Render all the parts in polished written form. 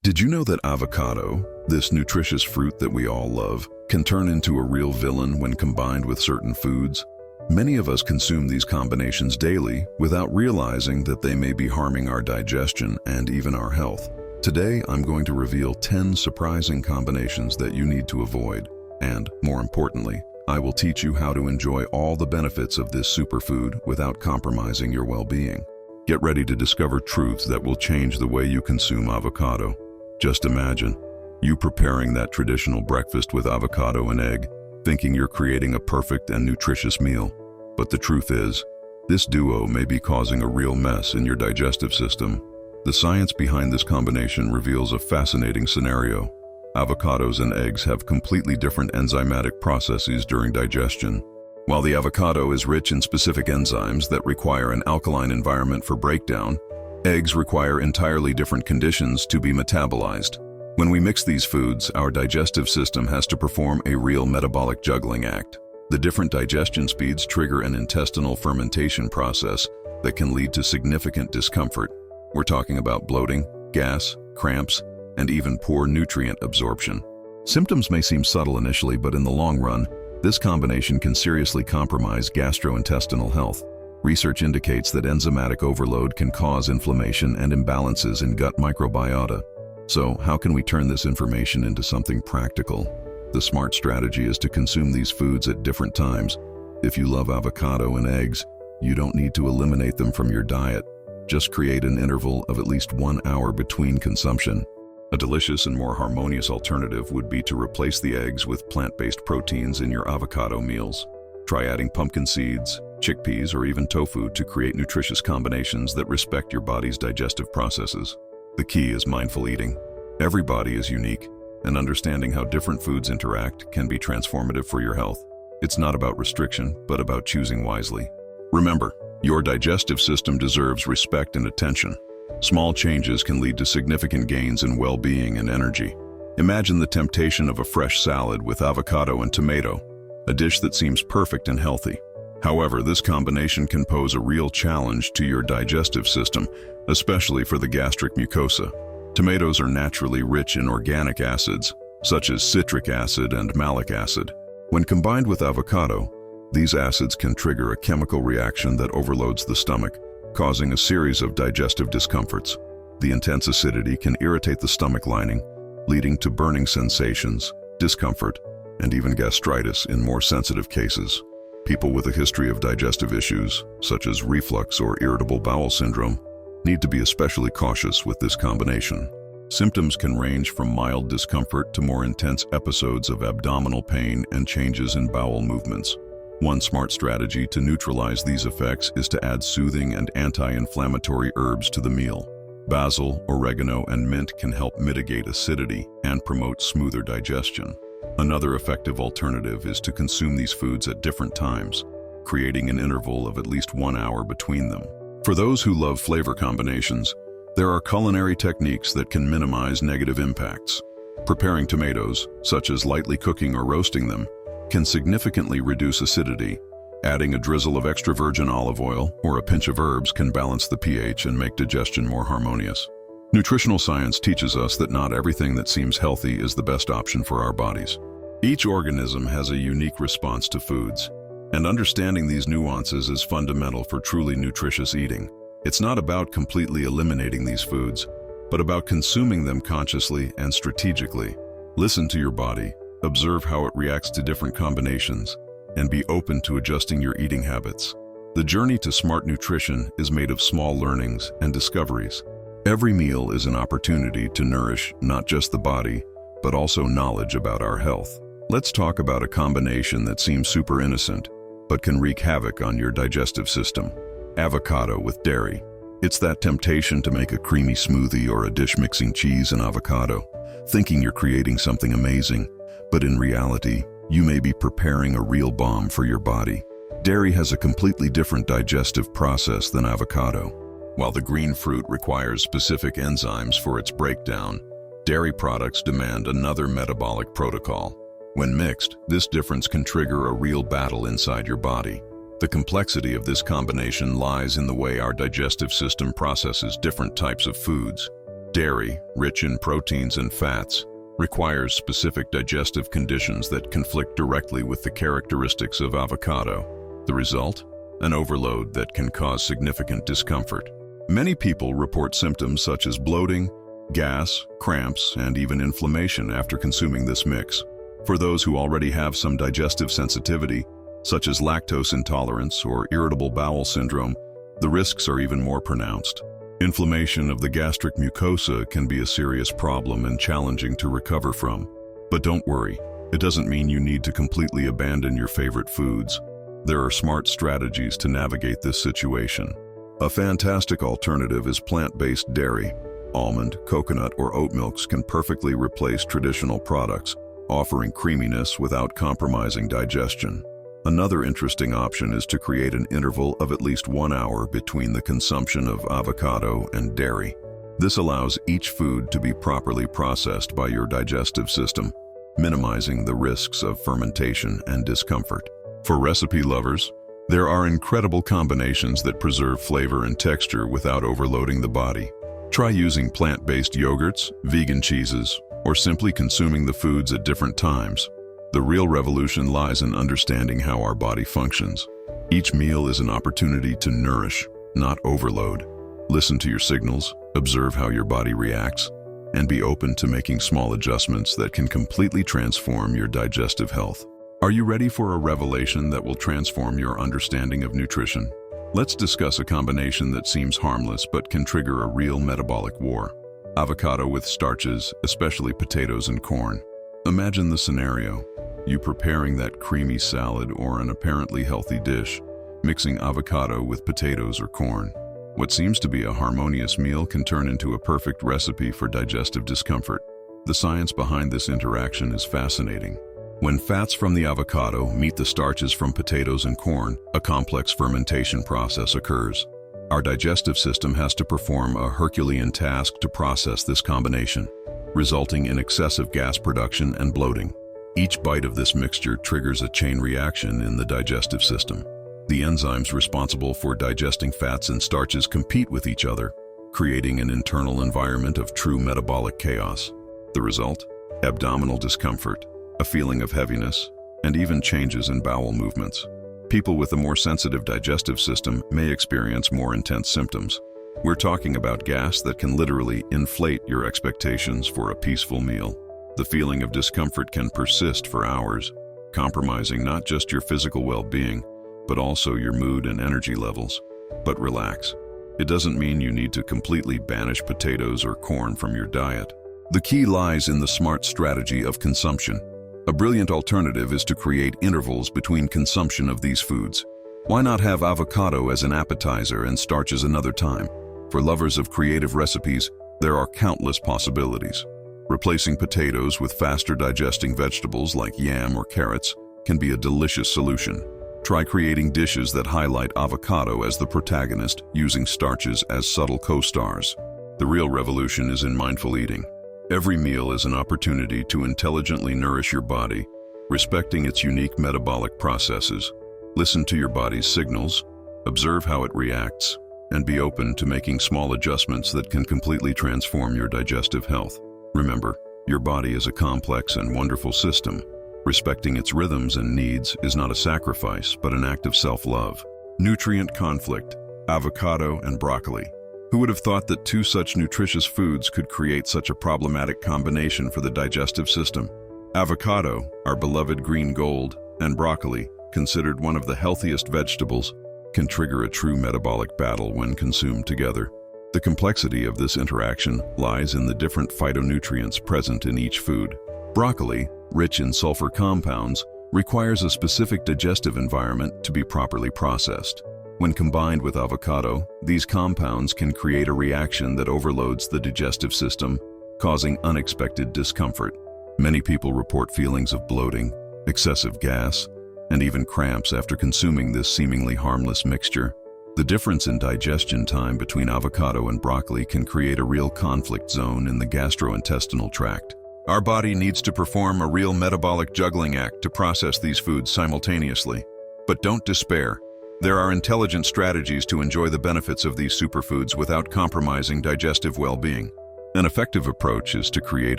Did you know that avocado, this nutritious fruit that we all love, can turn into a real villain when combined with certain foods? Many of us consume these combinations daily without realizing that they may be harming our digestion and even our health. Today, I'm going to reveal 10 surprising combinations that you need to avoid. And, more importantly, I will teach you how to enjoy all the benefits of this superfood without compromising your well-being. Get ready to discover truths that will change the way you consume avocado. Just imagine, you preparing that traditional breakfast with avocado and egg, thinking you're creating a perfect and nutritious meal. But the truth is, this duo may be causing a real mess in your digestive system. The science behind this combination reveals a fascinating scenario. Avocados and eggs have completely different enzymatic processes during digestion. While the avocado is rich in specific enzymes that require an alkaline environment for breakdown, eggs require entirely different conditions to be metabolized. When we mix these foods, our digestive system has to perform a real metabolic juggling act. The different digestion speeds trigger an intestinal fermentation process that can lead to significant discomfort. We're talking about bloating, gas, cramps, and even poor nutrient absorption. Symptoms may seem subtle initially, but in the long run, this combination can seriously compromise gastrointestinal health. Research indicates that enzymatic overload can cause inflammation and imbalances in gut microbiota. So, how can we turn this information into something practical? The smart strategy is to consume these foods at different times. If you love avocado and eggs, you don't need to eliminate them from your diet. Just create an interval of at least 1 hour between consumption. A delicious and more harmonious alternative would be to replace the eggs with plant-based proteins in your avocado meals. Try adding pumpkin seeds, chickpeas, or even tofu to create nutritious combinations that respect your body's digestive processes. The key is mindful eating. Every body is unique, and understanding how different foods interact can be transformative for your health. It's not about restriction, but about choosing wisely. Remember, your digestive system deserves respect and attention. Small changes can lead to significant gains in well-being and energy. Imagine the temptation of a fresh salad with avocado and tomato, a dish that seems perfect and healthy. However, this combination can pose a real challenge to your digestive system, especially for the gastric mucosa. Tomatoes are naturally rich in organic acids, such as citric acid and malic acid. When combined with avocado, these acids can trigger a chemical reaction that overloads the stomach, causing a series of digestive discomforts. The intense acidity can irritate the stomach lining, leading to burning sensations, discomfort, and even gastritis in more sensitive cases. People with a history of digestive issues, such as reflux or irritable bowel syndrome, need to be especially cautious with this combination. Symptoms can range from mild discomfort to more intense episodes of abdominal pain and changes in bowel movements. One smart strategy to neutralize these effects is to add soothing and anti-inflammatory herbs to the meal. Basil, oregano, and mint can help mitigate acidity and promote smoother digestion. Another effective alternative is to consume these foods at different times, creating an interval of at least 1 hour between them. For those who love flavor combinations, there are culinary techniques that can minimize negative impacts. Preparing tomatoes, such as lightly cooking or roasting them, can significantly reduce acidity. Adding a drizzle of extra virgin olive oil or a pinch of herbs can balance the pH and make digestion more harmonious. Nutritional science teaches us that not everything that seems healthy is the best option for our bodies. Each organism has a unique response to foods, and understanding these nuances is fundamental for truly nutritious eating. It's not about completely eliminating these foods, but about consuming them consciously and strategically. Listen to your body, observe how it reacts to different combinations, and be open to adjusting your eating habits. The journey to smart nutrition is made of small learnings and discoveries. Every meal is an opportunity to nourish not just the body, but also knowledge about our health. Let's talk about a combination that seems super innocent, but can wreak havoc on your digestive system. Avocado with dairy. It's that temptation to make a creamy smoothie or a dish mixing cheese and avocado, thinking you're creating something amazing, but in reality, you may be preparing a real bomb for your body. Dairy has a completely different digestive process than avocado. While the green fruit requires specific enzymes for its breakdown, dairy products demand another metabolic protocol. When mixed, this difference can trigger a real battle inside your body. The complexity of this combination lies in the way our digestive system processes different types of foods. Dairy, rich in proteins and fats, requires specific digestive conditions that conflict directly with the characteristics of avocado. The result? An overload that can cause significant discomfort. Many people report symptoms such as bloating, gas, cramps, and even inflammation after consuming this mix. For those who already have some digestive sensitivity, such as lactose intolerance or irritable bowel syndrome, the risks are even more pronounced. Inflammation of the gastric mucosa can be a serious problem and challenging to recover from. But don't worry, it doesn't mean you need to completely abandon your favorite foods. There are smart strategies to navigate this situation. A fantastic alternative is plant-based dairy. Almond, coconut, or oat milks can perfectly replace traditional products, offering creaminess without compromising digestion. Another interesting option is to create an interval of at least 1 hour between the consumption of avocado and dairy. This allows each food to be properly processed by your digestive system, minimizing the risks of fermentation and discomfort. For recipe lovers, there are incredible combinations that preserve flavor and texture without overloading the body. Try using plant-based yogurts, vegan cheeses, or simply consuming the foods at different times. The real revolution lies in understanding how our body functions. Each meal is an opportunity to nourish, not overload. Listen to your signals, observe how your body reacts, and be open to making small adjustments that can completely transform your digestive health. Are you ready for a revelation that will transform your understanding of nutrition? Let's discuss a combination that seems harmless but can trigger a real metabolic war. Avocado with starches, especially potatoes and corn. Imagine the scenario. You preparing that creamy salad or an apparently healthy dish, mixing avocado with potatoes or corn. What seems to be a harmonious meal can turn into a perfect recipe for digestive discomfort. The science behind this interaction is fascinating. When fats from the avocado meet the starches from potatoes and corn, a complex fermentation process occurs. Our digestive system has to perform a Herculean task to process this combination, resulting in excessive gas production and bloating. Each bite of this mixture triggers a chain reaction in the digestive system. The enzymes responsible for digesting fats and starches compete with each other, creating an internal environment of true metabolic chaos. The result? Abdominal discomfort, a feeling of heaviness, and even changes in bowel movements. People with a more sensitive digestive system may experience more intense symptoms. We're talking about gas that can literally inflate your expectations for a peaceful meal. The feeling of discomfort can persist for hours, compromising not just your physical well-being, but also your mood and energy levels. But relax. It doesn't mean you need to completely banish potatoes or corn from your diet. The key lies in the smart strategy of consumption. A brilliant alternative is to create intervals between consumption of these foods. Why not have avocado as an appetizer and starches another time? For lovers of creative recipes, there are countless possibilities. Replacing potatoes with faster digesting vegetables like yam or carrots can be a delicious solution. Try creating dishes that highlight avocado as the protagonist, using starches as subtle co-stars. The real revolution is in mindful eating. Every meal is an opportunity to intelligently nourish your body, respecting its unique metabolic processes. Listen to your body's signals, observe how it reacts, and be open to making small adjustments that can completely transform your digestive health. Remember, your body is a complex and wonderful system. Respecting its rhythms and needs is not a sacrifice, but an act of self-love. Nutrient conflict, avocado and broccoli. Who would have thought that two such nutritious foods could create such a problematic combination for the digestive system? Avocado, our beloved green gold, and broccoli, considered one of the healthiest vegetables, can trigger a true metabolic battle when consumed together. The complexity of this interaction lies in the different phytonutrients present in each food. Broccoli, rich in sulfur compounds, requires a specific digestive environment to be properly processed. When combined with avocado, these compounds can create a reaction that overloads the digestive system, causing unexpected discomfort. Many people report feelings of bloating, excessive gas, and even cramps after consuming this seemingly harmless mixture. The difference in digestion time between avocado and broccoli can create a real conflict zone in the gastrointestinal tract. Our body needs to perform a real metabolic juggling act to process these foods simultaneously. But don't despair. There are intelligent strategies to enjoy the benefits of these superfoods without compromising digestive well-being. An effective approach is to create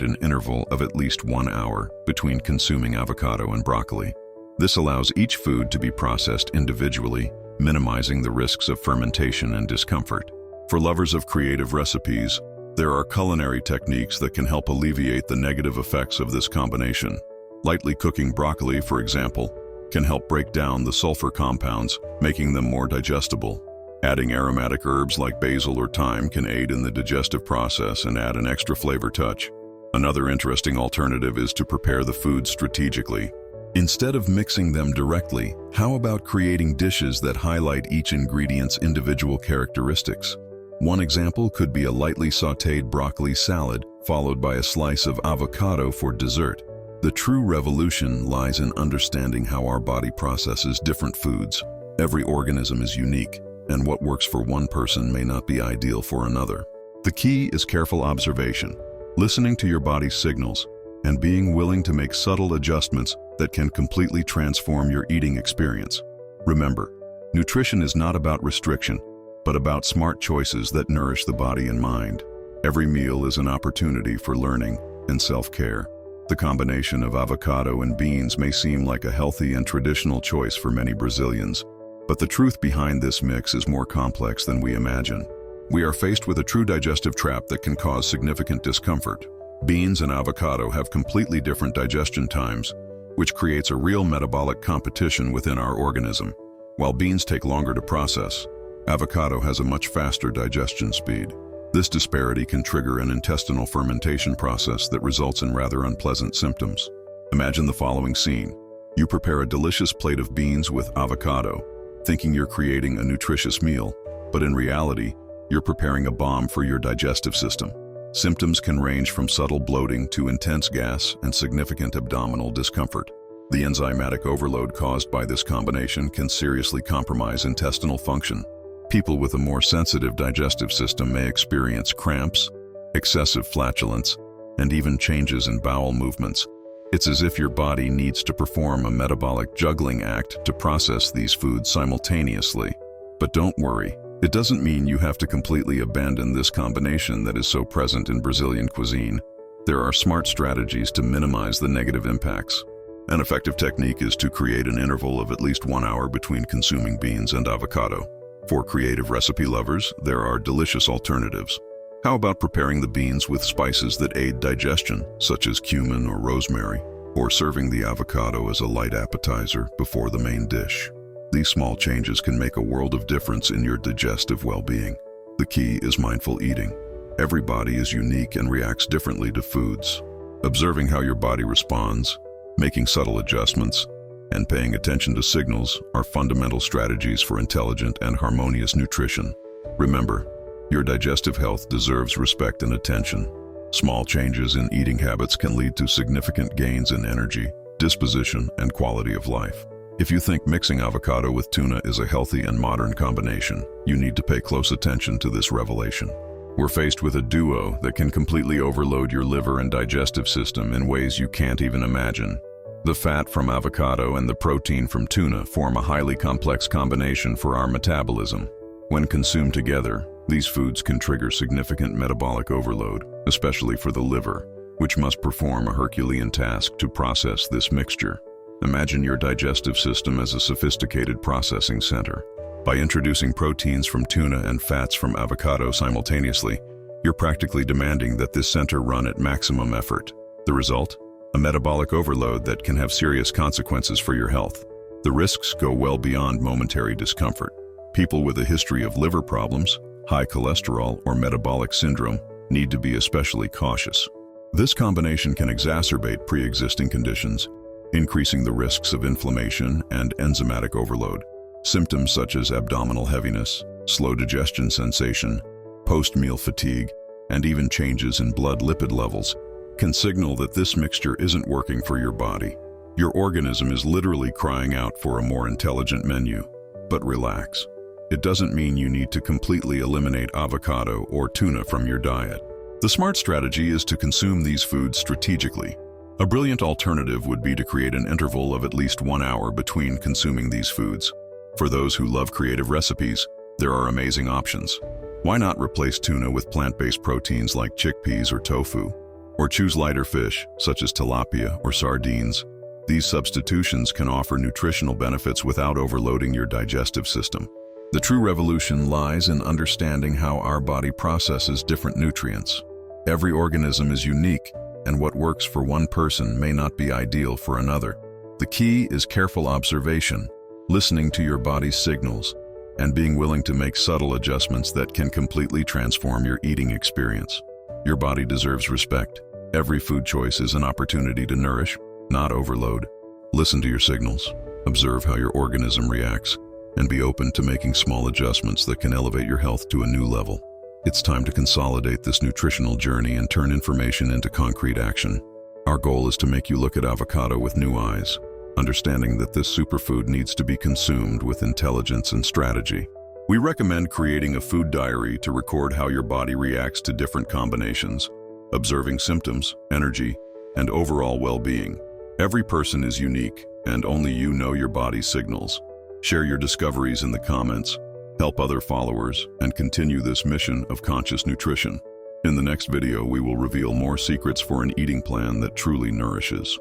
an interval of at least 1 hour between consuming avocado and broccoli. This allows each food to be processed individually, minimizing the risks of fermentation and discomfort. For lovers of creative recipes, there are culinary techniques that can help alleviate the negative effects of this combination. Lightly cooking broccoli, for example, can help break down the sulfur compounds, making them more digestible. Adding aromatic herbs like basil or thyme can aid in the digestive process and add an extra flavor touch. Another interesting alternative is to prepare the food strategically. Instead of mixing them directly, how about creating dishes that highlight each ingredient's individual characteristics? One example could be a lightly sautéed broccoli salad, followed by a slice of avocado for dessert. The true revolution lies in understanding how our body processes different foods. Every organism is unique, and what works for one person may not be ideal for another. The key is careful observation, listening to your body's signals, and being willing to make subtle adjustments that can completely transform your eating experience. Remember, nutrition is not about restriction, but about smart choices that nourish the body and mind. Every meal is an opportunity for learning and self-care. The combination of avocado and beans may seem like a healthy and traditional choice for many Brazilians, but the truth behind this mix is more complex than we imagine. We are faced with a true digestive trap that can cause significant discomfort. Beans and avocado have completely different digestion times, which creates a real metabolic competition within our organism. While beans take longer to process, avocado has a much faster digestion speed. This disparity can trigger an intestinal fermentation process that results in rather unpleasant symptoms. Imagine the following scene. You prepare a delicious plate of beans with avocado, thinking you're creating a nutritious meal, but in reality, you're preparing a bomb for your digestive system. Symptoms can range from subtle bloating to intense gas and significant abdominal discomfort. The enzymatic overload caused by this combination can seriously compromise intestinal function. People with a more sensitive digestive system may experience cramps, excessive flatulence, and even changes in bowel movements. It's as if your body needs to perform a metabolic juggling act to process these foods simultaneously. But don't worry, it doesn't mean you have to completely abandon this combination that is so present in Brazilian cuisine. There are smart strategies to minimize the negative impacts. An effective technique is to create an interval of at least 1 hour between consuming beans and avocado. For creative recipe lovers, there are delicious alternatives. How about preparing the beans with spices that aid digestion, such as cumin or rosemary, or serving the avocado as a light appetizer before the main dish? These small changes can make a world of difference in your digestive well-being. The key is mindful eating. Every body is unique and reacts differently to foods. Observing how your body responds, making subtle adjustments, and paying attention to signals are fundamental strategies for intelligent and harmonious nutrition. Remember, your digestive health deserves respect and attention. Small changes in eating habits can lead to significant gains in energy, disposition, and quality of life. If you think mixing avocado with tuna is a healthy and modern combination, you need to pay close attention to this revelation. We're faced with a duo that can completely overload your liver and digestive system in ways you can't even imagine. The fat from avocado and the protein from tuna form a highly complex combination for our metabolism. When consumed together, these foods can trigger significant metabolic overload, especially for the liver, which must perform a Herculean task to process this mixture. Imagine your digestive system as a sophisticated processing center. By introducing proteins from tuna and fats from avocado simultaneously, you're practically demanding that this center run at maximum effort. The result? A metabolic overload that can have serious consequences for your health. The risks go well beyond momentary discomfort. People with a history of liver problems, high cholesterol, or metabolic syndrome need to be especially cautious. This combination can exacerbate pre-existing conditions, increasing the risks of inflammation and enzymatic overload. Symptoms such as abdominal heaviness, slow digestion sensation, post-meal fatigue, and even changes in blood lipid levels can signal that this mixture isn't working for your body. Your organism is literally crying out for a more intelligent menu. But relax. It doesn't mean you need to completely eliminate avocado or tuna from your diet. The smart strategy is to consume these foods strategically. A brilliant alternative would be to create an interval of at least 1 hour between consuming these foods. For those who love creative recipes, There are amazing options. Why not replace tuna with plant-based proteins like chickpeas or tofu? Or choose lighter fish, such as tilapia or sardines. These substitutions can offer nutritional benefits without overloading your digestive system. The true revolution lies in understanding how our body processes different nutrients. Every organism is unique, and what works for one person may not be ideal for another. The key is careful observation, listening to your body's signals, and being willing to make subtle adjustments that can completely transform your eating experience. Your body deserves respect. Every food choice is an opportunity to nourish, not overload. Listen to your signals, observe how your organism reacts, and be open to making small adjustments that can elevate your health to a new level. It's time to consolidate this nutritional journey and turn information into concrete action. Our goal is to make you look at avocado with new eyes, understanding that this superfood needs to be consumed with intelligence and strategy. We recommend creating a food diary to record how your body reacts to different combinations, observing symptoms, energy, and overall well-being. Every person is unique, and only you know your body's signals. Share your discoveries in the comments, help other followers, and continue this mission of conscious nutrition. In the next video, we will reveal more secrets for an eating plan that truly nourishes.